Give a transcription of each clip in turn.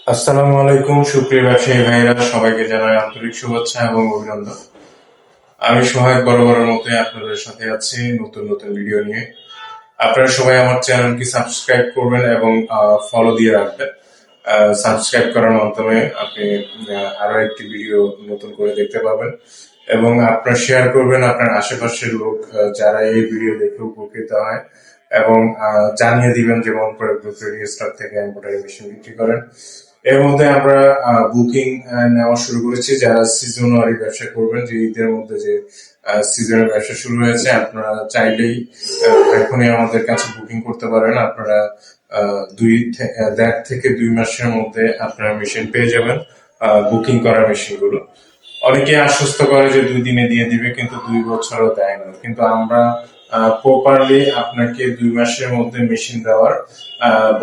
আসসালামু আলাইকুম সুপ্রিয় ব্যবসায়ী ভাইরা, সবাইকে জানাই আন্তরিক শুভেচ্ছা এবং অভিনন্দন। আমি সোহাগ বরাবরের মতোই আপনাদের সাথে আছি নতুন নতুন ভিডিও নিয়ে। আপনারা সবাই আমার চ্যানেলকে সাবস্ক্রাইব করবেন এবং ফলো দিয়ে রাখবেন। সাবস্ক্রাইব করার মাধ্যমে আপনি আরো একটি ভিডিও নতুন করে দেখতে পাবেন এবং আপনারা শেয়ার করবেন আপনার আশেপাশের লোক যারা এই ভিডিও দেখে উপকৃত হয় এবং জানিয়ে দিবেন যে মনপুরা গ্রুপ রেডিও স্টার থেকে এমব্রয়ডারি মেশিন বিক্রি করেন। এর মধ্যে আমরা বুকিং নেওয়া শুরু করেছি যারা সিজনারি ব্যবসা করবেন, যে ঈদের মধ্যে যে সিজনের ব্যবসা শুরু হয়েছে। আপনারা চাইলেই এখনই আমাদের কাছে বুকিং করতে পারেন। আপনারা 1.5 থেকে 2 মাসের মধ্যে আপনারা মেশিন পেয়ে যাবেন, বুকিং করা মেশিন গুলো। অনেকে আশ্বস্ত করে যে 2 দিনে দিয়ে দিবে, কিন্তু 2 বছরও দেয় না। কিন্তু আমরা প্রপারলি আপনাকে 2 মাসের মধ্যে মেশিন দেওয়ার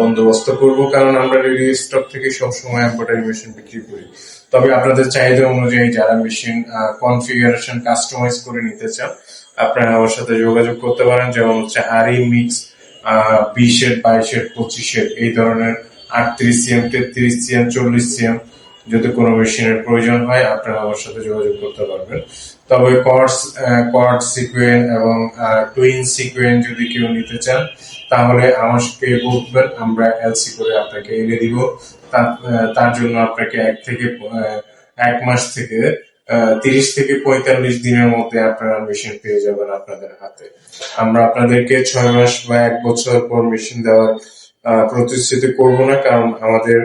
বন্দোবস্ত করব, কারণ আমরা রেডি স্টক থেকে সবসময় এমব্রয়ডারি মেশিন বিক্রি করি। তবে আপনাদের চাহিদা অনুযায়ী যারা মেশিন কনফিগারেশন কাস্টমাইজ করে নিতে চান, আপনারা আমার সাথে যোগাযোগ করতে পারেন। যেমন হচ্ছে আরি মিক্স 20 এর 22 এর 25 এর এই ধরনের 38 সিএম 33 সিএম 40 সিএম যদি কোনো মেশিনের প্রয়োজন হয় আপনারা আমার সাথে যোগাযোগ করতে পারবেন। তবে কর্ড সিকুয়েন এবং টুইন সিকুয়েন যদি কেউ নিতে চান তাহলে আমাকে বলবেন, আমরা এলসি করে আপনাকে এনে দিব। তার জন্য আপনাকে 1 মাস থেকে 30 থেকে 45 দিনের মধ্যে আপনারা মেশিন পেয়ে যাবেন আপনাদের হাতে। আমরা আপনাদেরকে 6 মাস বা 1 বছর পর মেশিন দেওয়ার প্রতিশ্রুতি করব না, কারণ আমাদের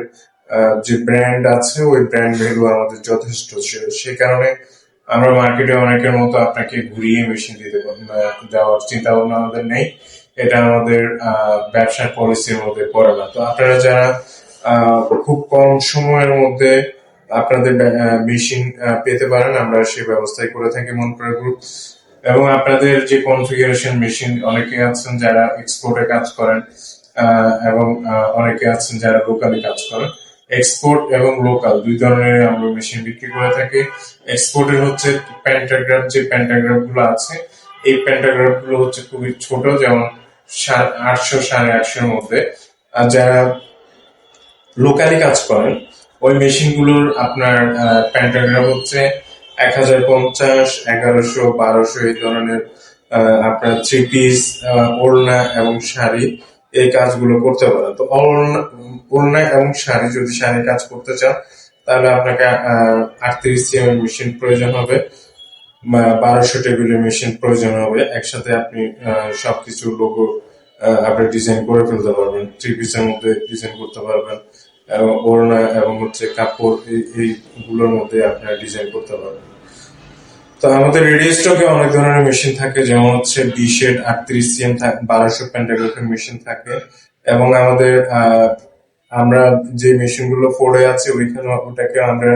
যে ব্র্যান্ড আছে ওই ব্র্যান্ড ভ্যালু আমাদের যথেষ্ট। সে কারণে আমরা মার্কেটে অনেকের মতো আপনাকে ঘুরিয়ে মেশিন দেওয়ার চিন্তা ভাবনা আমাদের নেই। এটা আমাদের ব্যবসার পলিসির মধ্যে পড়ে না। তো আপনারা যারা খুব কম সময়ের মধ্যে আপনাদের মেশিন পেতে পারেন, আমরা সেই ব্যবস্থাই করে থাকি মনপুরা গ্রুপ। এবং আপনাদের যে কনফিগারেশন মেশিন, অনেকে আছেন যারা এক্সপোর্টে কাজ করেন এবং অনেকে আছেন যারা লোকালি কাজ করেন। এক্সপোর্ট এবং লোকাল 2 ধরনের আমরা মেশিন বিক্রি করে থাকি। এক্সপোর্টের হচ্ছে প্যান্টাগ্রাফ, যে প্যান্টাগ্রাফ গুলো আছে এই প্যান্টাগ্রাফ গুলো হচ্ছে খুবই ছোট, যেমন 800 850 এর মধ্যে। আর যারা লোকালি কাজ করেন ওই মেশিন গুলোর আপনার প্যান্টাগ্রাফ হচ্ছে 1050, 1100, 1200 এই ধরনের। আপনার 3 পিস, ওড়না এবং শাড়ি এই কাজগুলো করতে পারেন। তো ওড়না এবং শাড়ি, যদি শাড়ি কাজ করতে চান তাহলে আপনাকে 38 সিএম মেশিন প্রয়োজন হবে, 1200 টেবিলের মেশিন প্রয়োজন হবে। একসাথে আপনি সবকিছু লোগো আপনি ডিজাইন করে ফেলতে পারবেন, 3 পিসের মধ্যে ডিজাইন করতে পারবেন এবং ওড়না এবং হচ্ছে কাপড় এইগুলোর মধ্যে আপনারা ডিজাইন করতে পারবেন। তো আমাদের রেডি স্টকে অনেক ধরনের মেশিন থাকে, যেমন হচ্ছে 20 এর 38 সিএম 1200 প্যান্টাগ্রাফের মেশিন থাকে। এবং আমাদের আমরা যে মেশিন গুলো ফোর্ডে আছে ওইখানে ওটাকে আমরা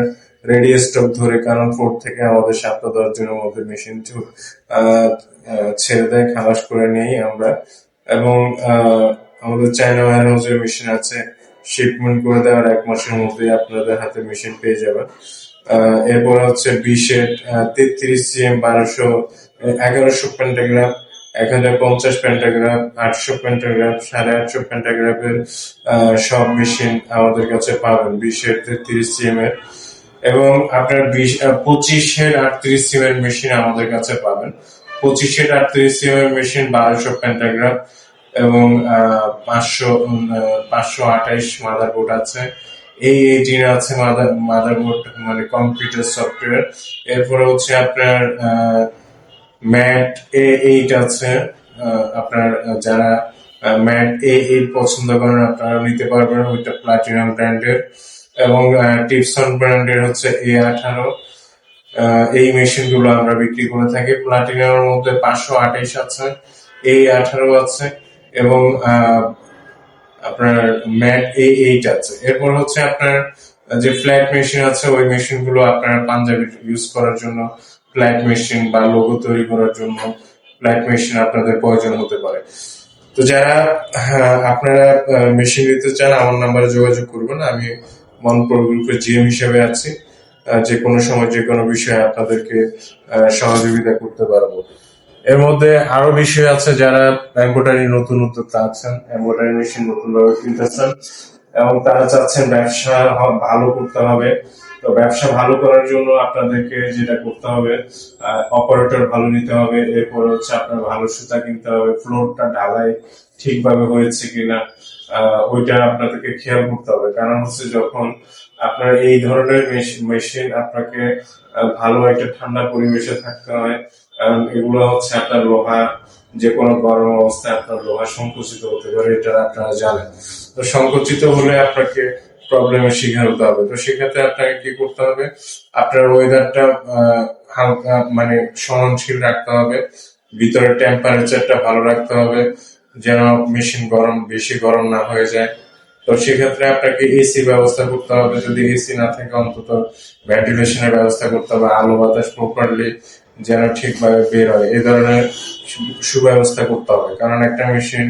রেডি স্টক ধরে, কারণ ফোর্ড থেকে আমাদের 7-10 দিনের মধ্যে মেশিন ছেড়ে দেয়, খালাস করে নেই আমরা। এবং আমাদের চায়না ওয়্যারহাউসের মেশিন আছে, শিপমেন্ট করে দেওয়ার 1 মাসের মধ্যে আপনাদের হাতে মেশিন পেয়ে যাবেন। এরপর হচ্ছে 20 এর 33 সিএম 1200 1100 প্যান্টাগ্রাফ, 1050 প্যান্টাগ্রাফ, 800 প্যান্টাগ্রাফ, 850 প্যান্টাগ্রাফের সব মেশিন আমাদের কাছে পাবেন 20 এর 33 সিএম এর। এবং আপনার 25 এর 38 সিএম এর মেশিন আমাদের কাছে পাবেন। 25 এর 38 সিএম এর মেশিন 1200 প্যান্টাগ্রাফ এবং 528 মাদারবোর্ড আছে। A18 আছে মাদারবোর্ড, মানে কম্পিউটার সফটওয়্যার। এরপরে হচ্ছে আপনার ম্যাট A8 আছে। আপনার যারা ম্যাট A8 পছন্দ করেন আপনারা নিতে পারবেন, ওইটা প্লাটিনাম ব্র্যান্ডের। এবং টিপসন ব্র্যান্ডের হচ্ছে A18। এই মেশিন গুলো আমরা বিক্রি করে থাকি। প্লাটিনামের মধ্যে 528 আছে, A18 আছে এবং আপনার ম্যাট A8 আছে। এরপর হচ্ছে আপনার যে ফ্ল্যাট মেশিন আছে ওই মেশিন গুলো আপনার পাঞ্জাবি ইউজ করার জন্য ফ্ল্যাট মেশিন বা লোগো তৈরি করার জন্য ফ্ল্যাট মেশিন আপনাদের প্রয়োজন হতে পারে। তো যারা আপনারা মেশিন নিতে চান আমার নাম্বারে যোগাযোগ করবেন। আমি মনপুরা গ্রুপের জিএম হিসেবে আছি, যে কোনো সময় যে কোনো বিষয়ে আপনাদেরকে সহযোগিতা করতে পারবো। এর মধ্যে আরো বিষয় আছে, যারা এমব্রয়ডারি নতুন উদ্যোক্তা আছেন, এমব্রয়ডারি মেশিন নতুন ভাবে কিনতেছেন, এবং তারা চাচ্ছেন ব্যবসা ভালো করতে হবে। তো ব্যবসা ভালো করার জন্য আপনাদেরকে যেটা করতে হবে, অপারেটর ভালো নিতে হবে, এরপর হচ্ছে আপনার ভালো সুতা কিনতে হবে, ফ্লোরটা ঢালাই ঠিকভাবে হয়েছে কিনা ওইটা আপনাদেরকে খেয়াল করতে হবে। কারণ হচ্ছে যখন আপনার এই ধরনের মেশিন আপনাকে ভালো একটা ঠান্ডা পরিবেশে থাকতে হয়, কারণ এগুলো হচ্ছে আপনার লোহা, যে কোনো গরম অবস্থায় আপনার লোহা সংকুচিত হতে পারে, এটা আপনারা জানেন। তো সংকুচিত হলে আপনাকে প্রবলেমের শিকার হতে হবে। তো সেক্ষেত্রে আপনাকে কি করতে হবে, আপনার ওয়েদারটা হালকা মানে সহনশীল রাখতে হবে, ভিতরে টেম্পারেচারটা ভালো রাখতে হবে, যেন মেশিন বেশি গরম না হয়ে যায়। তো সেক্ষেত্রে আপনাকে এসি ব্যবস্থা করতে হবে, যদি এসি না থাকে অন্তত ভেন্টিলেশনের ব্যবস্থা করতে হবে, আলো বাতাস প্রপারলি যেন ঠিকভাবে বের হয়, এই ধরনের সুব্যবস্থা করতে হবে। কারণ একটা মেশিন